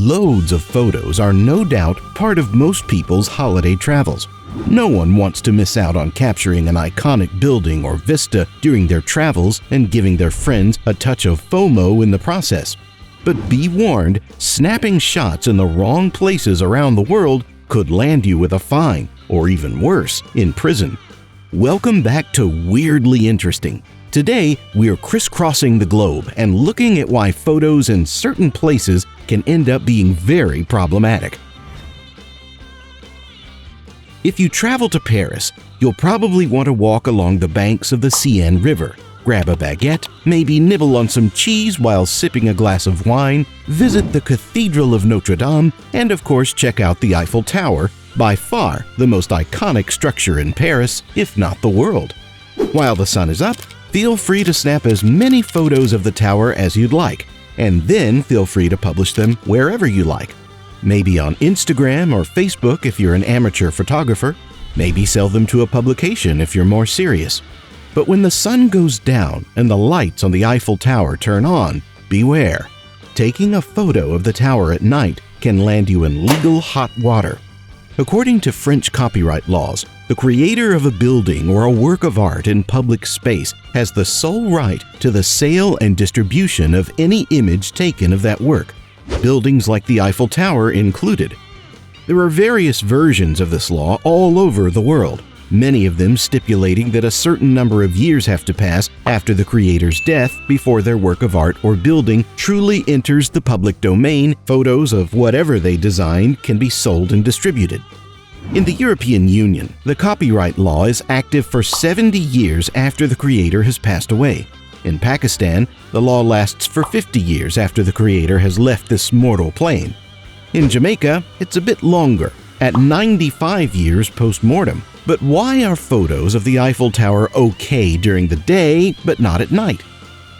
Loads of photos are no doubt part of most people's holiday travels. No one wants to miss out on capturing an iconic building or vista during their travels and giving their friends a touch of FOMO in the process. But be warned, snapping shots in the wrong places around the world could land you with a fine, or even worse, in prison. Welcome back to Weirdly Interesting. Today, we're crisscrossing the globe and looking at why photos in certain places can end up being very problematic. If you travel to Paris, you'll probably want to walk along the banks of the Seine River, grab a baguette, maybe nibble on some cheese while sipping a glass of wine, visit the Cathedral of Notre Dame, and of course check out the Eiffel Tower, by far the most iconic structure in Paris, if not the world. While the sun is up, feel free to snap as many photos of the tower as you'd like, and then feel free to publish them wherever you like. Maybe on Instagram or Facebook if you're an amateur photographer, maybe sell them to a publication if you're more serious. But when the sun goes down and the lights on the Eiffel Tower turn on, beware. Taking a photo of the tower at night can land you in legal hot water. According to French copyright laws, the creator of a building or a work of art in public space has the sole right to the sale and distribution of any image taken of that work, buildings like the Eiffel Tower included. There are various versions of this law all over the world, many of them stipulating that a certain number of years have to pass after the creator's death before their work of art or building truly enters the public domain. Photos of whatever they designed can be sold and distributed. In the European Union, the copyright law is active for 70 years after the creator has passed away. In Pakistan, the law lasts for 50 years after the creator has left this mortal plane. In Jamaica, it's a bit longer, at 95 years post-mortem. But why are photos of the Eiffel Tower okay during the day, but not at night?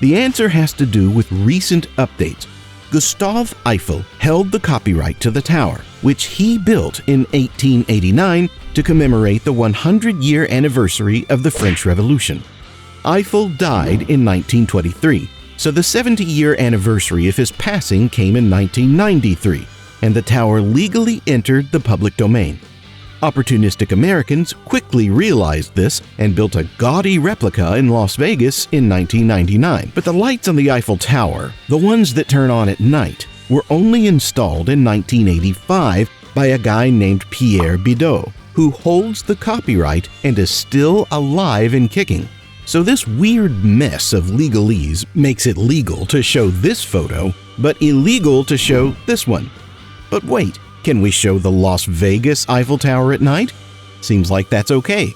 The answer has to do with recent updates. Gustave Eiffel held the copyright to the tower, which he built in 1889 to commemorate the 100-year anniversary of the French Revolution. Eiffel died in 1923, so the 70-year anniversary of his passing came in 1993, and the tower legally entered the public domain. Opportunistic Americans quickly realized this and built a gaudy replica in Las Vegas in 1999. But the lights on the Eiffel Tower, the ones that turn on at night, were only installed in 1985 by a guy named Pierre Bidot, who holds the copyright and is still alive and kicking. So this weird mess of legalese makes it legal to show this photo, but illegal to show this one. But wait, can we show the Las Vegas Eiffel Tower at night? Seems like that's okay.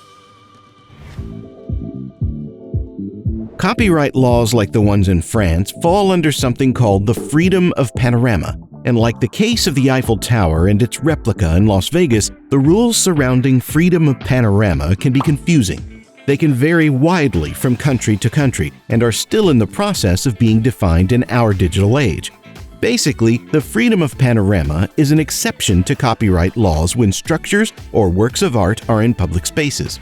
Copyright laws like the ones in France fall under something called the freedom of panorama. And like the case of the Eiffel Tower and its replica in Las Vegas, the rules surrounding freedom of panorama can be confusing. They can vary widely from country to country and are still in the process of being defined in our digital age. Basically, the freedom of panorama is an exception to copyright laws when structures or works of art are in public spaces.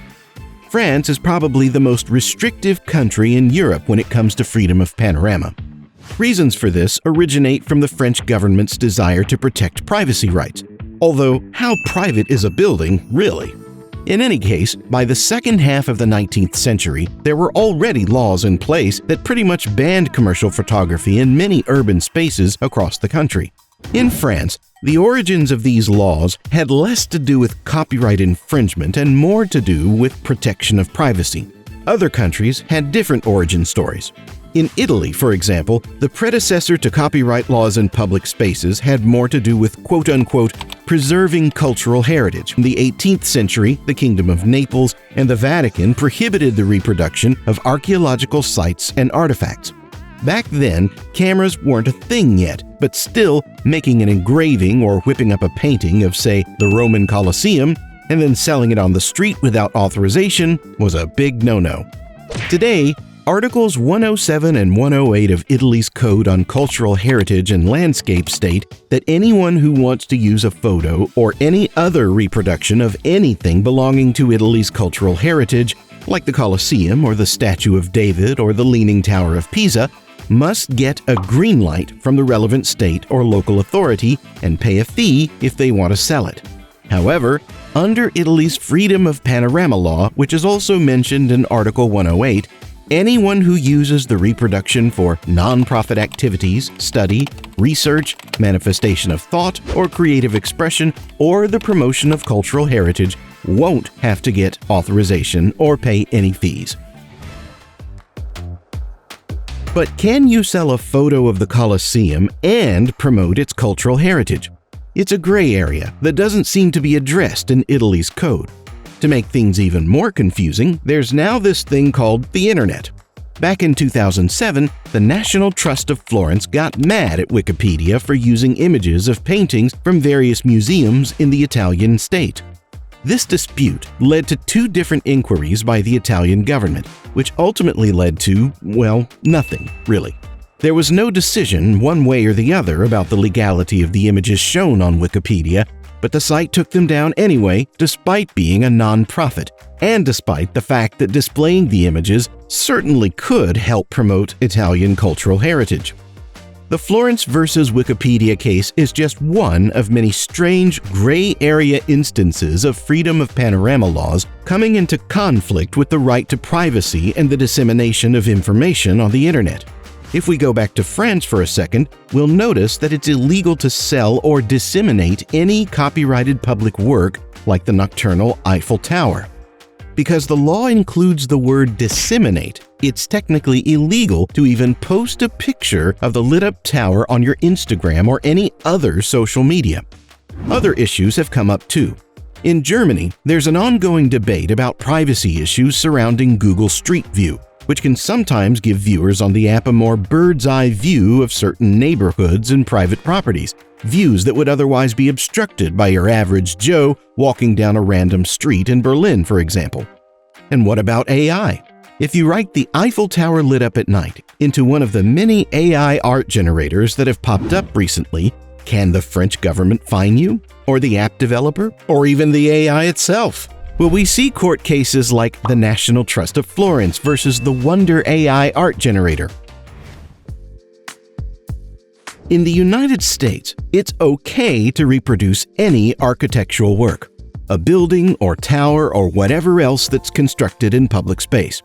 France is probably the most restrictive country in Europe when it comes to freedom of panorama. Reasons for this originate from the French government's desire to protect privacy rights. Although, how private is a building, really? In any case, by the second half of the 19th century, there were already laws in place that pretty much banned commercial photography in many urban spaces across the country. In France, the origins of these laws had less to do with copyright infringement and more to do with protection of privacy. Other countries had different origin stories. In Italy, for example, the predecessor to copyright laws in public spaces had more to do with quote-unquote preserving cultural heritage. In the 18th century, the Kingdom of Naples and the Vatican prohibited the reproduction of archaeological sites and artifacts. Back then, cameras weren't a thing yet, but still, making an engraving or whipping up a painting of, say, the Roman Colosseum and then selling it on the street without authorization was a big no-no. Today, Articles 107 and 108 of Italy's Code on Cultural Heritage and Landscape state that anyone who wants to use a photo or any other reproduction of anything belonging to Italy's cultural heritage, like the Colosseum or the Statue of David or the Leaning Tower of Pisa, must get a green light from the relevant state or local authority and pay a fee if they want to sell it. However, under Italy's freedom of panorama law, which is also mentioned in Article 108, anyone who uses the reproduction for non-profit activities, study, research, manifestation of thought or creative expression, or the promotion of cultural heritage won't have to get authorization or pay any fees. But can you sell a photo of the Colosseum and promote its cultural heritage? It's a gray area that doesn't seem to be addressed in Italy's code. To make things even more confusing, there's now this thing called the Internet. Back in 2007, the National Trust of Florence got mad at Wikipedia for using images of paintings from various museums in the Italian state. This dispute led to 2 different inquiries by the Italian government, which ultimately led to, well, nothing, really. There was no decision one way or the other about the legality of the images shown on Wikipedia, but the site took them down anyway, despite being a non-profit, and despite the fact that displaying the images certainly could help promote Italian cultural heritage. The Florence versus Wikipedia case is just one of many strange gray area instances of freedom of panorama laws coming into conflict with the right to privacy and the dissemination of information on the Internet. If we go back to France for a second, we'll notice that it's illegal to sell or disseminate any copyrighted public work like the nocturnal Eiffel Tower. Because the law includes the word disseminate, it's technically illegal to even post a picture of the lit-up tower on your Instagram or any other social media. Other issues have come up too. In Germany, there's an ongoing debate about privacy issues surrounding Google Street View, which can sometimes give viewers on the app a more bird's-eye view of certain neighborhoods and private properties, views that would otherwise be obstructed by your average Joe walking down a random street in Berlin, for example. And what about AI? If you write the Eiffel Tower lit up at night into one of the many AI art generators that have popped up recently, can the French government fine you? Or the app developer? Or even the AI itself? Will we see court cases like the National Trust of Florence versus the Wonder AI art generator? In the United States, it's okay to reproduce any architectural work, a building or tower or whatever else that's constructed in public space.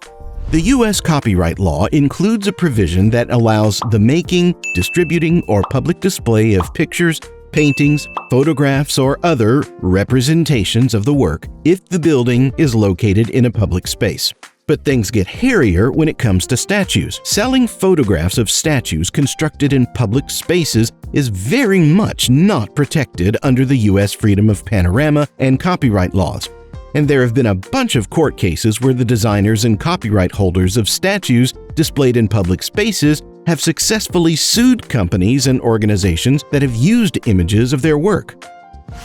The U.S. copyright law includes a provision that allows the making, distributing, or public display of pictures, paintings, photographs, or other representations of the work if the building is located in a public space. But things get hairier when it comes to statues. Selling photographs of statues constructed in public spaces is very much not protected under the U.S. freedom of panorama and copyright laws. And there have been a bunch of court cases where the designers and copyright holders of statues displayed in public spaces have successfully sued companies and organizations that have used images of their work.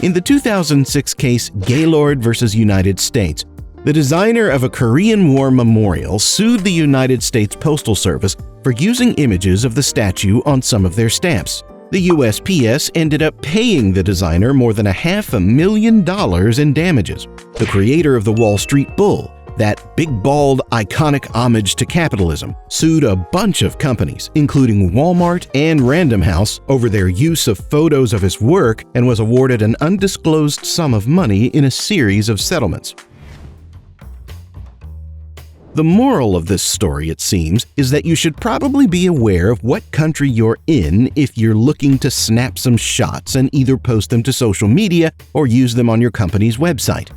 In the 2006 case Gaylord versus United States, the designer of a Korean War memorial sued the United States Postal Service for using images of the statue on some of their stamps. The USPS ended up paying the designer more than $500,000 in damages. The creator of the Wall Street Bull, that big, bald, iconic homage to capitalism, sued a bunch of companies, including Walmart and Random House, over their use of photos of his work and was awarded an undisclosed sum of money in a series of settlements. The moral of this story, it seems, is that you should probably be aware of what country you're in if you're looking to snap some shots and either post them to social media or use them on your company's website.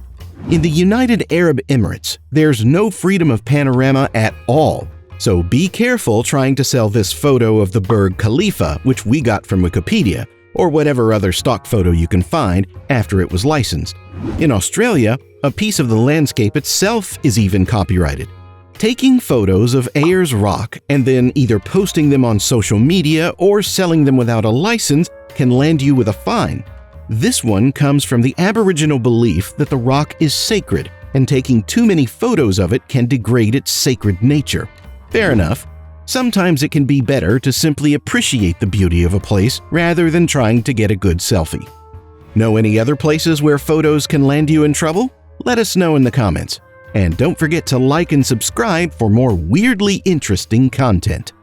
In the United Arab Emirates, there's no freedom of panorama at all, so be careful trying to sell this photo of the Burj Khalifa, which we got from Wikipedia, or whatever other stock photo you can find after it was licensed. In Australia, a piece of the landscape itself is even copyrighted. Taking photos of Ayers Rock and then either posting them on social media or selling them without a license can land you with a fine. This one comes from the Aboriginal belief that the rock is sacred, and taking too many photos of it can degrade its sacred nature. Fair enough. Sometimes it can be better to simply appreciate the beauty of a place rather than trying to get a good selfie. Know any other places where photos can land you in trouble? Let us know in the comments. And don't forget to like and subscribe for more weirdly interesting content.